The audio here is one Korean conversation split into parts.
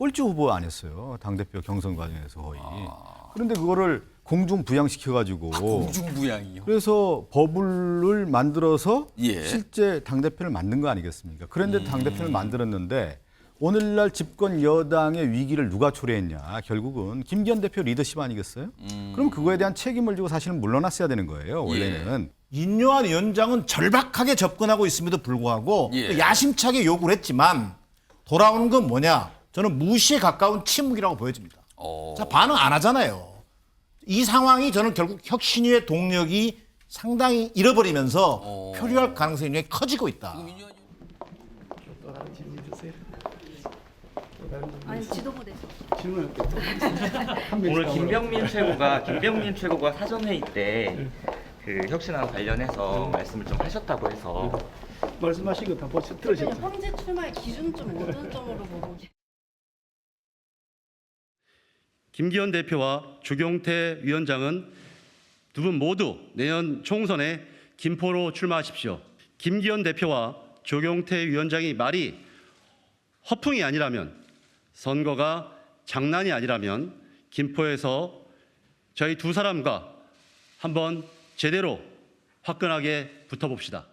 꼴찌 후보 아니었어요. 당대표 경선 과정에서 거의. 그런데 그거를 공중 부양시켜가지고. 공중부양이요. 그래서 버블을 만들어서 예. 실제 당대표를 만든 거 아니겠습니까? 그런데 당대표를 만들었는데 오늘날 집권 여당의 위기를 누가 초래했냐. 결국은 김기현 대표 리더십 아니겠어요? 그럼 그거에 대한 책임을 지고 사실은 물러났어야 되는 거예요. 원래는. 인요한 위원장은 절박하게 접근하고 있음에도 불구하고 예. 야심차게 요구를 했지만 돌아오는 건 뭐냐? 저는 무시에 가까운 침묵이라고 보여집니다. 자, 반응 안 하잖아요. 이 상황이 저는 결국 혁신위의 동력이 상당히 잃어버리면서 표류할 가능성이 굉장히 커지고 있다. 아니 지도부대서. 오늘 김병민 최고가 사전회의 때 그 혁신안 관련해서 말씀을 좀 하셨다고 해서 말씀하신 거 다 들으셨죠? 황제 출마의 기준 좀 어떤 점으로 보고 김기현 대표와 조경태 위원장은 두 분 모두 내년 총선에 김포로 출마하십시오. 김기현 대표와 조경태 위원장이 말이 허풍이 아니라면, 선거가 장난이 아니라면 김포에서 저희 두 사람과 한번 제대로 화끈하게 붙어봅시다.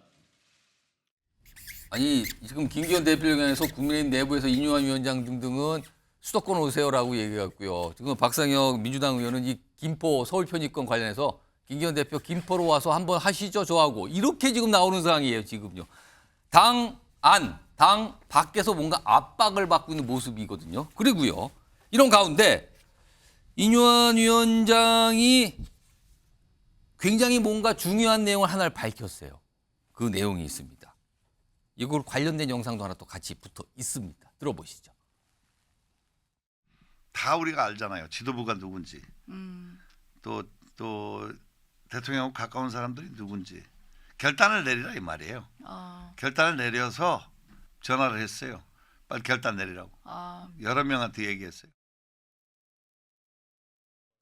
아니 지금 김기현 대표령에서 국민의힘 내부에서 인요한 위원장 등등은 수도권 오세요라고 얘기했고요. 지금 박상혁 민주당 의원은 이 김포 서울 편입권 관련해서 김기현 대표 김포로 와서 한번 하시죠 저하고 이렇게 지금 나오는 상황이에요 지금요. 당 밖에서 뭔가 압박을 받고 있는 모습이거든요. 그리고요 이런 가운데 인요한 위원장이 굉장히 뭔가 중요한 내용을 하나를 밝혔어요. 그 내용이 있습니다. 이걸 관련된 영상도 하나 또 같이 붙어 있습니다. 들어보시죠. 다 우리가 알잖아요. 지도부가 누군지. 또 대통령하고 가까운 사람들이 누군지. 결단을 내리라 이 말이에요. 결단을 내려서 전화를 했어요. 빨리 결단 내리라고. 여러 명한테 얘기했어요.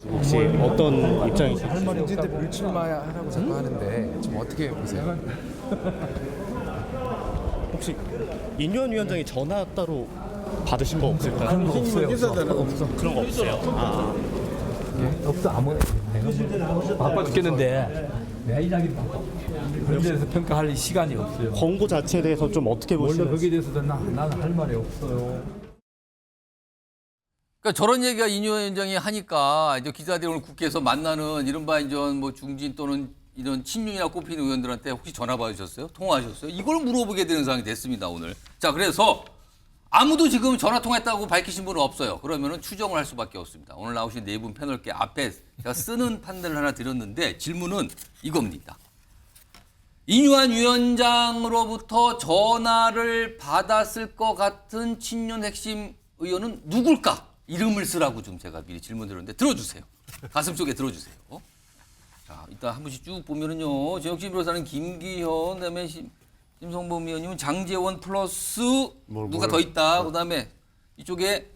혹시 어떤 입장이세요? 문재인 대표 불출마하라고 자꾸 하는데 좀 어떻게 보세요? 혹시 인요한 위원장이 전화 따로 받으신 거 없을까요? 그런 거 없어요. 그런 거 없어요. 없어 아무 바빠 죽겠는데 내 이야기 바빠. 그런 데서 평가할 시간이 없어요. 권고 자체에 대해서 좀 어떻게 원래 보시나요? 거기에 대해서도 나는 할 말이 없어요. 그러니까 저런 얘기가 인요한 위원장이 하니까 이제 기자들이 오늘 국회에서 만나는 이른바 이제 뭐 중진 또는 이런 친윤이나 꼽히는 의원들한테 혹시 전화 받으셨어요? 통화하셨어요? 이걸 물어보게 되는 상황이 됐습니다 오늘. 자 그래서 아무도 지금 전화 통화했다고 밝히신 분은 없어요. 그러면은 추정을 할 수밖에 없습니다. 오늘 나오신 네 분 패널께 앞에 제가 쓰는 판단을 하나 드렸는데 질문은 이겁니다. 인요한 위원장으로부터 전화를 받았을 것 같은 친윤 핵심 의원은 누굴까? 이름을 쓰라고 좀 제가 미리 질문 드렸는데 들어주세요. 가슴 속에 들어주세요. 자, 일단 한 분씩 쭉 보면은요. 정혁진 변호사는 김기현, 그다음에 심성범 의원님은 장제원 플러스 누가 더 있다. 그다음에 이쪽에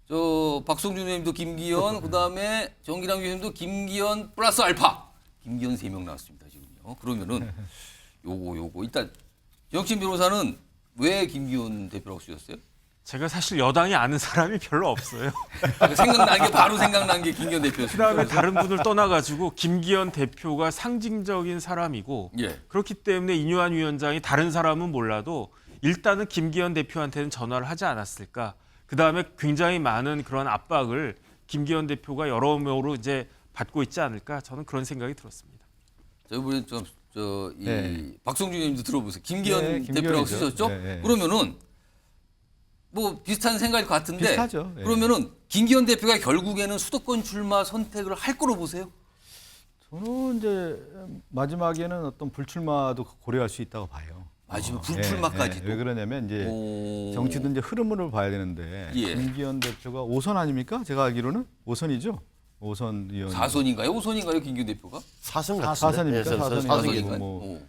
저 박성준 의원님도 김기현, 그다음에 정기랑 의원님도 김기현 플러스 알파. 김기현 3명 나왔습니다 지금요. 그러면은 요거 일단 정혁진 변호사는 왜 김기현 대표라고 쓰셨어요? 제가 사실 여당이 아는 사람이 별로 없어요. 바로 생각난 게 김기현 대표였어요. 그다음에 다른 분을 떠나가지고 김기현 대표가 상징적인 사람이고 예. 그렇기 때문에 인요한 위원장이 다른 사람은 몰라도 일단은 김기현 대표한테는 전화를 하지 않았을까. 그다음에 굉장히 많은 그런 압박을 김기현 대표가 여러모로 이제 받고 있지 않을까. 저는 그런 생각이 들었습니다. 저번에 네. 박성준 의원님도 들어보세요. 김기현 네, 대표라고 김기현이죠. 쓰셨죠? 네. 그러면은 뭐 비슷한 생각일 것 같은데 비슷하죠. 네. 그러면은 김기현 대표가 결국에는 수도권 출마 선택을 할 거로 보세요? 저는 이제 마지막에는 어떤 불출마도 고려할 수 있다고 봐요. 마지막 불출마까지도. 왜 그러냐면 이제 정치도 이제 흐름을 봐야 되는데 예. 김기현 대표가 5선 아닙니까? 제가 알기로는 5선이죠. 5선 의원. 4선인가요? 5선인가요? 김기현 대표가? 4선 같은데. 4선입니까? 4선이고 사선인가요? 뭐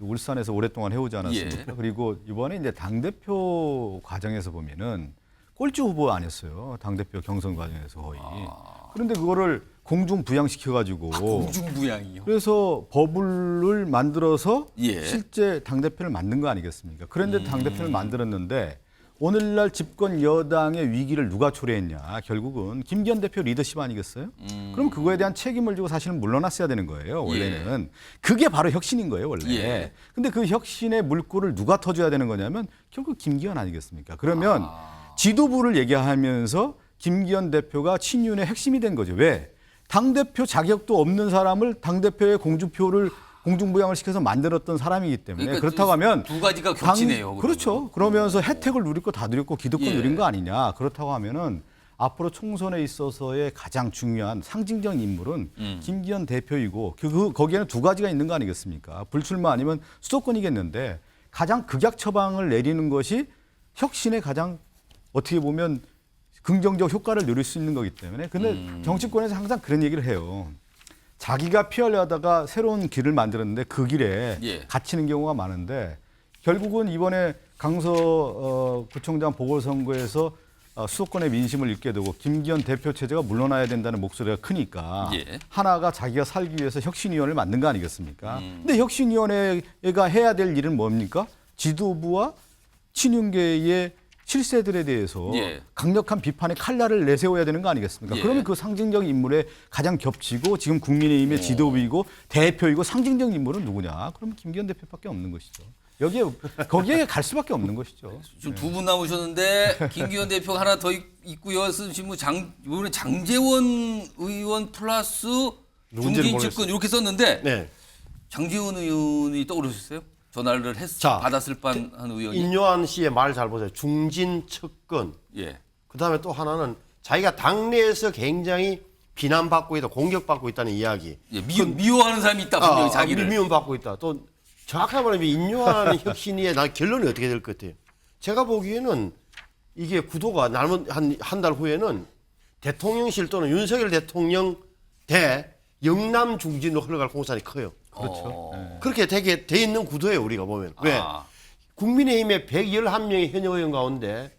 울산에서 오랫동안 해오지 않았습니까? 예. 그리고 이번에 이제 당대표 과정에서 보면은 꼴찌 후보 아니었어요. 당대표 경선 과정에서 거의. 그런데 그거를 공중 부양시켜가지고. 공중부양이요. 그래서 버블을 만들어서 예. 실제 당대표를 만든 거 아니겠습니까? 그런데 당대표를 만들었는데 오늘날 집권 여당의 위기를 누가 초래했냐? 결국은 김기현 대표 리더십 아니겠어요? 그럼 그거에 대한 책임을 지고 사실은 물러났어야 되는 거예요. 원래는. 그게 바로 혁신인 거예요, 원래. 예. 근데 그 혁신의 물꼬를 누가 터줘야 되는 거냐면 결국 김기현 아니겠습니까? 그러면 지도부를 얘기하면서 김기현 대표가 친윤의 핵심이 된 거죠. 왜? 당대표 자격도 없는 사람을 당대표의 공중부양을 시켜서 만들었던 사람이기 때문에 그러니까 그렇다고 하면 두 가지가 겹치네요. 그렇죠. 그러면서 혜택을 누릴 거 다 누렸고 기득권 예. 누린 거 아니냐. 그렇다고 하면은 앞으로 총선에 있어서의 가장 중요한 상징적 인물은 김기현 대표이고 거기에는 두 가지가 있는 거 아니겠습니까? 불출마 아니면 수도권이겠는데 가장 극약 처방을 내리는 것이 혁신의 가장 어떻게 보면 긍정적 효과를 누릴 수 있는 거기 때문에 근데 정치권에서 항상 그런 얘기를 해요. 자기가 피하려다가 새로운 길을 만들었는데 그 길에 예. 갇히는 경우가 많은데 결국은 이번에 강서 구청장 보궐선거에서 수도권의 민심을 읽게 되고 김기현 대표 체제가 물러나야 된다는 목소리가 크니까 예. 하나가 자기가 살기 위해서 혁신위원회를 만든 거 아니겠습니까? 근데 혁신위원회가 해야 될 일은 뭡니까? 지도부와 친윤계의 실세들에 대해서 예. 강력한 비판의 칼날을 내세워야 되는 거 아니겠습니까? 예. 그러면 그 상징적 인물에 가장 겹치고 지금 국민의힘의 지도부이고 대표이고 상징적 인물은 누구냐? 그러면 김기현 대표밖에 없는 것이죠. 거기에 갈 수밖에 없는 것이죠. 지금 두 분 남으셨는데 김기현 대표가 하나 더 있고요. 쓰신 분 이번에 장제원 의원 플러스 중진 측근 이렇게 썼는데 네. 장제원 의원이 떠오르셨어요? 전화를 자, 받았을 뻔한 의원이. 인요한 씨의 말 잘 보세요. 중진 측근. 예. 그다음에 또 하나는 자기가 당내에서 굉장히 비난받고 있다, 공격받고 있다는 이야기. 예, 미워하는 사람이 있다 분명히 자기를. 미움받고 있다. 또 정확하게 말하면 인요한 혁신위의 나 결론이 어떻게 될 것 같아요? 제가 보기에는 이게 구도가 남은 한 달 후에는 대통령실 또는 윤석열 대통령 대 영남 중진으로 흘러갈 공산이 커요. 그렇죠. 그렇게 되게 돼 있는 구도예요, 우리가 보면. 왜? 국민의힘의 111명의 현역 의원 가운데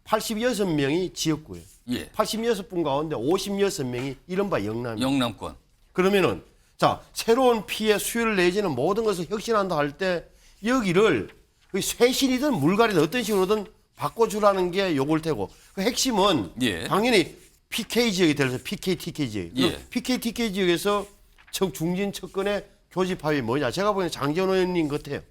86명이 지역구예요. 예. 86분 가운데 56명이 이른바 영남이에요. 영남권. 그러면은 자, 새로운 피해 수요를 내지는 모든 것을 혁신한다 할 때 여기를 쇄신이든 물갈이든 어떤 식으로든 바꿔주라는 게 요구일 테고 그 핵심은 예. 당연히 PK 지역이 돼서 PK, TK 지역. 예. PK, TK 지역에서 중진 측근의 교집합이 뭐냐. 제가 보기에는 장제원 의원님 같아요.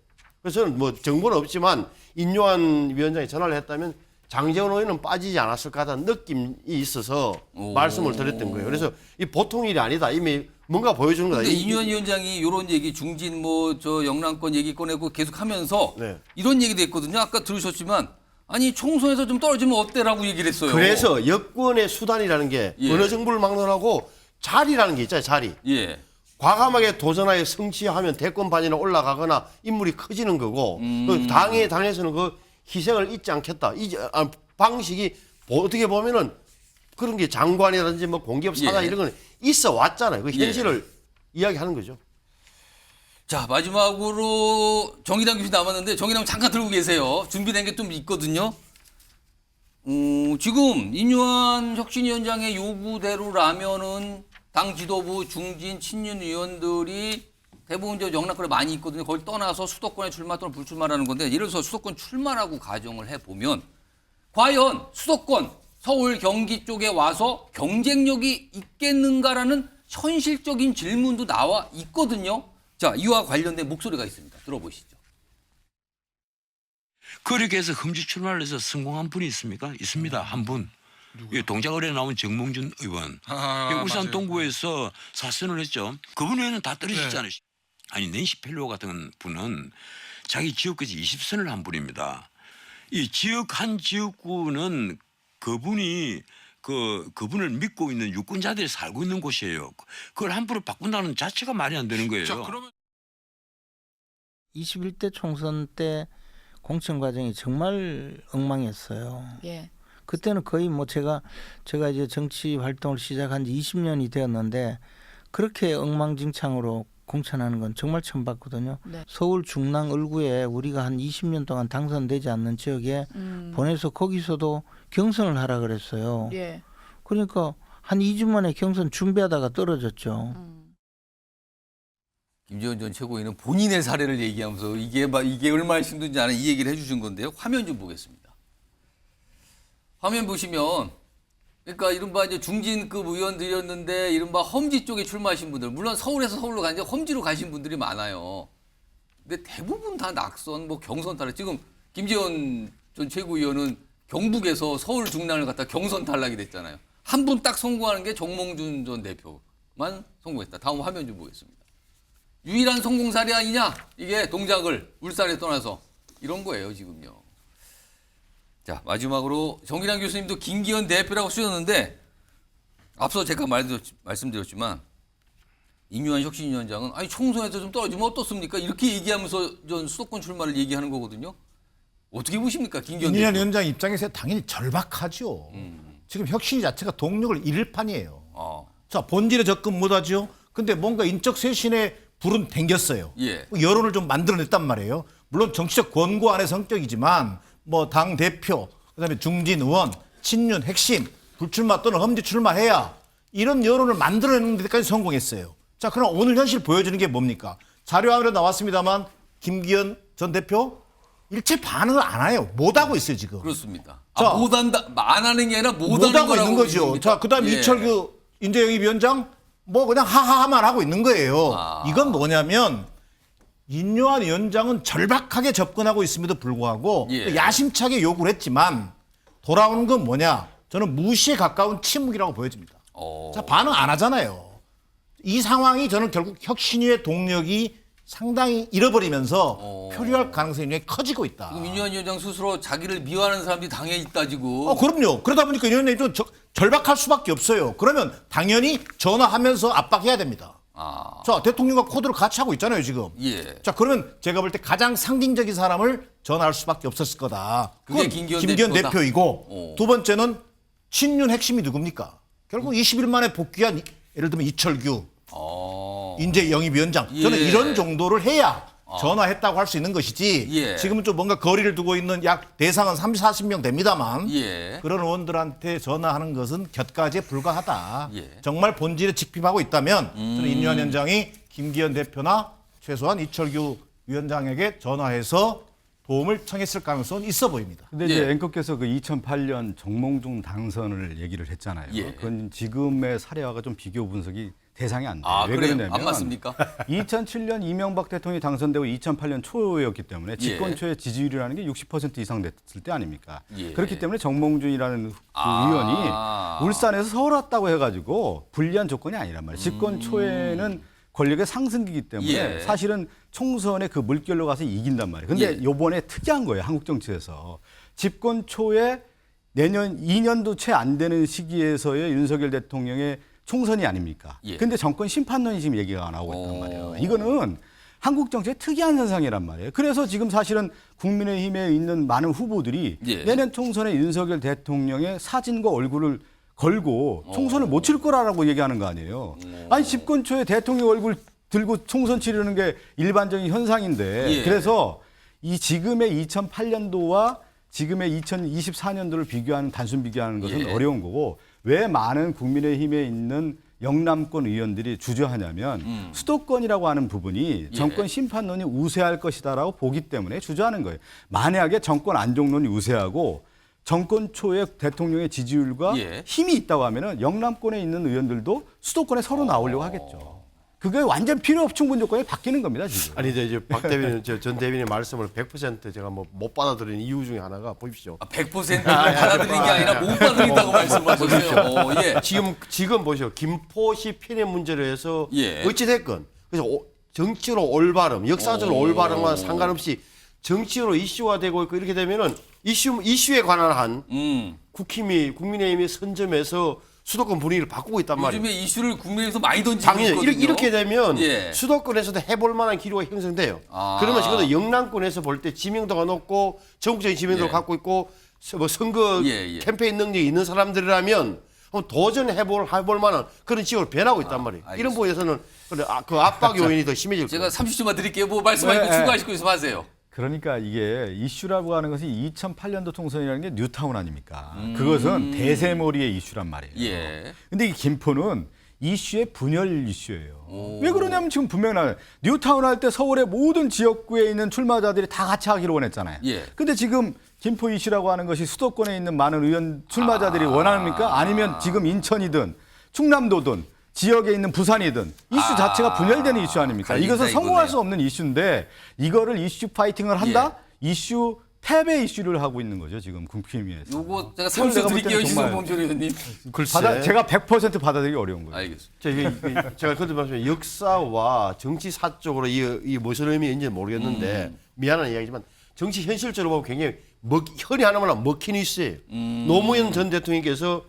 그래서 저는 뭐 정보는 없지만 인요한 위원장이 전화를 했다면 장제원 의원은 빠지지 않았을까 하는 느낌이 있어서 말씀을 드렸던 거예요. 그래서 이 보통 일이 아니다. 이미 뭔가 보여주는 거다. 근데 인유한 위원장이 이런 얘기 중진 저 영남권 얘기 꺼내고 계속 하면서 네. 이런 얘기도 했거든요. 아까 들으셨지만 아니 총선에서 좀 떨어지면 어때라고 얘기를 했어요. 그래서 여권의 수단이라는 게 예. 어느 정부를 막론하고 자리라는 게 있잖아요. 자리. 예. 과감하게 도전하여 성취하면 대권반이나 올라가거나 인물이 커지는 거고 그 당에서는 그 희생을 잊지 않겠다. 방식이 어떻게 보면은 그런 게 장관이라든지 뭐 공기업 사장 예. 이런 거는 있어 왔잖아요. 그 현실을 이야기하는 거죠. 자, 마지막으로 정의당 교수 남았는데 정의당 잠깐 들고 계세요. 준비된 게 좀 있거든요. 지금 인유한 혁신위원장의 요구대로라면은 당 지도부 중진 친윤 의원들이 대부분 영남권에 많이 있거든요. 거기 떠나서 수도권에 출마 또는 불출마라는 건데 예를 들어서 수도권 출마라고 가정을 해보면 과연 수도권 서울 경기 쪽에 와서 경쟁력이 있겠는가라는 현실적인 질문도 나와 있거든요. 자, 이와 관련된 목소리가 있습니다. 들어보시죠. 그렇게 해서 험지 출마를 해서 성공한 분이 있습니까? 있습니다. 한 분. 동작을에 나온 정몽준 의원. 울산 동구에서 사선을 했죠. 그분 외에는 다 떨어지잖아요. 네. 아니 낸시 펠로우 같은 분은 자기 지역까지 20선을 한 분입니다. 이 지역 한 지역구는 그분이 그분을 믿고 있는 유권자들이 살고 있는 곳이에요. 그걸 함부로 바꾼다는 자체가 말이 안 되는 거예요. 자, 그러면 21대 총선 때 공천 과정이 정말 엉망이었어요. 예. 그때는 거의 뭐 제가 이제 정치 활동을 시작한 지 20년이 되었는데 그렇게 엉망진창으로 공천하는 건 정말 처음 봤거든요. 네. 서울 중랑 을구에 우리가 한 20년 동안 당선되지 않는 지역에 보내서 거기서도 경선을 하라 그랬어요. 예. 그러니까 한 2주 만에 경선 준비하다가 떨어졌죠. 김재원 전 최고위는 본인의 사례를 얘기하면서 이게 얼마나 힘든지 아는 이 얘기를 해주신 건데요. 화면 좀 보겠습니다. 화면 보시면 그러니까 이른바 이제 중진급 의원들이었는데 이른바 험지 쪽에 출마하신 분들 물론 서울에서 서울로 가는데 험지로 가신 분들이 많아요. 근데 대부분 다 낙선 뭐 경선 탈락. 지금 김재원 전 최고위원은 경북에서 서울 중랑을 갖다 경선 탈락이 됐잖아요. 한 분 딱 성공하는 게 정몽준 전 대표만 성공했다. 다음 화면 좀 보겠습니다. 유일한 성공 사례 아니냐? 이게 동작을 울산에 떠나서 이런 거예요 지금요. 자 마지막으로 정기랑 교수님도 김기현 대표라고 쓰셨는데 앞서 제가 말씀드렸지만 임요한 혁신위원장은 아니 총선에서 좀 떨어지면 어떻습니까? 이렇게 얘기하면서 전 수도권 출마를 얘기하는 거거든요. 어떻게 보십니까 김기현 임요한 대표? 위원장 입장에서 당연히 절박하죠. 지금 혁신이 자체가 동력을 잃을 판이에요. 자 본질에 접근 못하죠. 근데 뭔가 인적 쇄신에 불은 댕겼어요. 예. 여론을 좀 만들어냈단 말이에요. 물론 정치적 권고 안의 성격이지만 뭐 당 대표, 그다음에 중진 의원, 친윤 핵심, 불출마 또는 험지 출마해야 이런 여론을 만들어내는 데까지 성공했어요. 자, 그럼 오늘 현실 보여주는 게 뭡니까? 자료화면에 나왔습니다만 김기현 전 대표 일체 반응을 안 해요. 못 하고 있어요 지금. 그렇습니다. 자, 못한다, 안 하는 게 아니라 못 못하는 하고 있는 거죠. 자, 그다음에 예. 이철규 인재영입위원장 뭐 그냥 하하하만 하고 있는 거예요. 이건 뭐냐면 인요한 위원장은 절박하게 접근하고 있음에도 불구하고 예. 야심차게 요구를 했지만 돌아오는 건 뭐냐? 저는 무시에 가까운 침묵이라고 보여집니다. 자, 반응 안 하잖아요. 이 상황이 저는 결국 혁신위의 동력이 상당히 잃어버리면서 표류할 가능성이 굉장히 커지고 있다. 지금 인요한 위원장 스스로 자기를 미워하는 사람들이 당에 있다 지금. 그럼요. 그러다 보니까 이런 좀 절박할 수밖에 없어요. 그러면 당연히 전화하면서 압박해야 됩니다. 자, 대통령과 코드를 같이 하고 있잖아요, 지금. 예. 자, 그러면 제가 볼 때 가장 상징적인 사람을 전화할 수밖에 없었을 거다. 그게 그건 김기현 대표다. 대표이고 두 번째는 친윤 핵심이 누굽니까? 결국 20일 만에 복귀한 예를 들면 이철규, 인재영입위원장. 저는 예. 이런 정도를 해야 전화했다고 할 수 있는 것이지 예. 지금은 좀 뭔가 거리를 두고 있는 약 대상은 30, 40명 됩니다만 예. 그런 의원들한테 전화하는 것은 곁가지에 불과하다. 예. 정말 본질에 직필하고 있다면 저는 인요한 위원장이 김기현 대표나 최소한 이철규 위원장에게 전화해서 도움을 청했을 가능성은 있어 보입니다. 근데 이제 앵커께서 그 2008년 정몽준 당선을 얘기를 했잖아요. 예. 그건 지금의 사례와가 좀 비교 분석이 대상이 안 돼요. 왜 그래요? 그러냐면 안 맞습니까? 2007년 이명박 대통령이 당선되고 2008년 초였기 때문에 집권 초에 지지율이라는 게 60% 이상 됐을 때 아닙니까? 예. 그렇기 때문에 정몽준이라는 그 의원이 울산에서 서울 왔다고 해가지고 불리한 조건이 아니란 말이에요. 집권 초에는 권력의 상승기이기 때문에 예. 사실은 총선에 그 물결로 가서 이긴단 말이에요. 근데 예. 요번에 특이한 거예요. 한국 정치에서. 집권 초에 내년 2년도 채 안 되는 시기에서의 윤석열 대통령의 총선이 아닙니까? 예. 근데 정권 심판론이 지금 얘기가 나오고 있단 말이에요. 이거는 한국 정치의 특이한 현상이란 말이에요. 그래서 지금 사실은 국민의힘에 있는 많은 후보들이 예. 내년 총선에 윤석열 대통령의 사진과 얼굴을 걸고 총선을 못 칠 거라고 얘기하는 거 아니에요. 아니 집권 초에 대통령 얼굴 들고 총선 치르는 게 일반적인 현상인데 예. 그래서 이 지금의 2008년도와 지금의 2024년도를 비교하는 단순 비교하는 것은 예. 어려운 거고 왜 많은 국민의힘에 있는 영남권 의원들이 주저하냐면 수도권이라고 하는 부분이 예. 정권 심판론이 우세할 것이다라고 보기 때문에 주저하는 거예요. 만약에 정권 안정론이 우세하고 정권 초에 대통령의 지지율과 예. 힘이 있다고 하면은 영남권에 있는 의원들도 수도권에 서로 나오려고 하겠죠. 그게 완전 필요 없 충분 조건이 바뀌는 겁니다, 지금. 아니 이제 박 대변인 전 대변인 말씀을 100% 제가 뭐 못 받아들이는 이유 중에 하나가 보십시오. 100% 받아들인 게 아니라 못 받아들인다고 말씀하셨어요. 예. 지금 보시오. 김포시 편의 문제로 해서 예. 어찌 됐건 그래서 정치로 올바름, 역사적으로 올바름과 상관없이 정치로 이슈화되고 있고 이렇게 되면은 이슈에 관한 한 국민의힘이 선점해서 수도권 분위기를 바꾸고 있단 말이에요. 요즘에 이슈를 국민에서 많이 던지고 당연히 있거든요. 이렇게 되면 예. 수도권에서도 해볼 만한 기류가 형성돼요. 그러면 지금 영남권에서 볼 때 지명도가 높고 전국적인 지명도를 예. 갖고 있고 뭐 선거 예. 캠페인 능력이 있는 사람들이라면 도전해볼 만한 그런 지역으로 변하고 있단 말이에요. 이런 부분에서는 그 압박 요인이 더 심해질 거예요. 제가 30초만 드릴게요. 뭐 말씀하시고 네. 추가하실 거 있으면 하세요. 그러니까 이게 이슈라고 하는 것이 2008년도 총선이라는 게 뉴타운 아닙니까? 그것은 대세몰이의 이슈란 말이에요. 예. 근데 이 김포는 이슈의 분열 이슈예요. 왜 그러냐면 지금 분명히 나와요. 뉴타운 할 때 서울의 모든 지역구에 있는 출마자들이 다 같이 하기로 원했잖아요. 예. 근데 지금 김포 이슈라고 하는 것이 수도권에 있는 많은 의원 출마자들이 원합니까? 아니면 지금 인천이든 충남도든 지역에 있는 부산이든 이슈 자체가 분열되는 이슈 아닙니까? 갈린다, 이것은 성공할 이거네요. 수 없는 이슈인데 이거를 이슈 파이팅을 한다? 이슈 패배 이슈를 하고 있는 거죠, 지금 국힘위에서. 요거 제가 그건 선수 내가 볼 드릴게요, 때는 정말 이승범 의원님. 제가 100% 받아들이기 어려운 거예요. 알겠습니다. 제가 그때 말씀드린 역사와 정치 사적으로 이 무슨 의미인지 모르겠는데 미안한 이야기지만 정치 현실적으로 보면 굉장히 혈이 하나만 먹힌 이슈예요. 노무현 전 대통령께서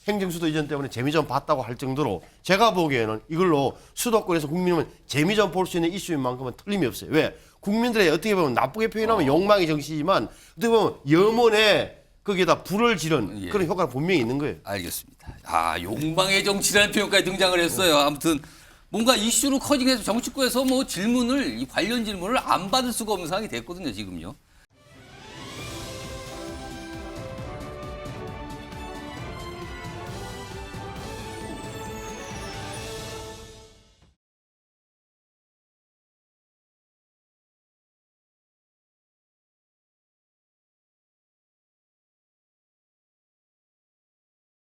행정수도 이전 때문에 재미점 봤다고 할 정도로 제가 보기에는 이걸로 수도권에서 국민은 재미점 볼 수 있는 이슈인 만큼은 틀림이 없어요. 왜? 국민들의 어떻게 보면 나쁘게 표현하면 욕망의 정치지만 어떻게 보면 염원에 거기에다 불을 지른 그런 효과가 분명히 있는 거예요. 알겠습니다. 욕망의 정치라는 표현까지 등장을 했어요. 아무튼 뭔가 이슈로 커지게 해서 정치권에서 뭐 질문을 이 관련 질문을 안 받을 수가 없는 상황이 됐거든요, 지금요.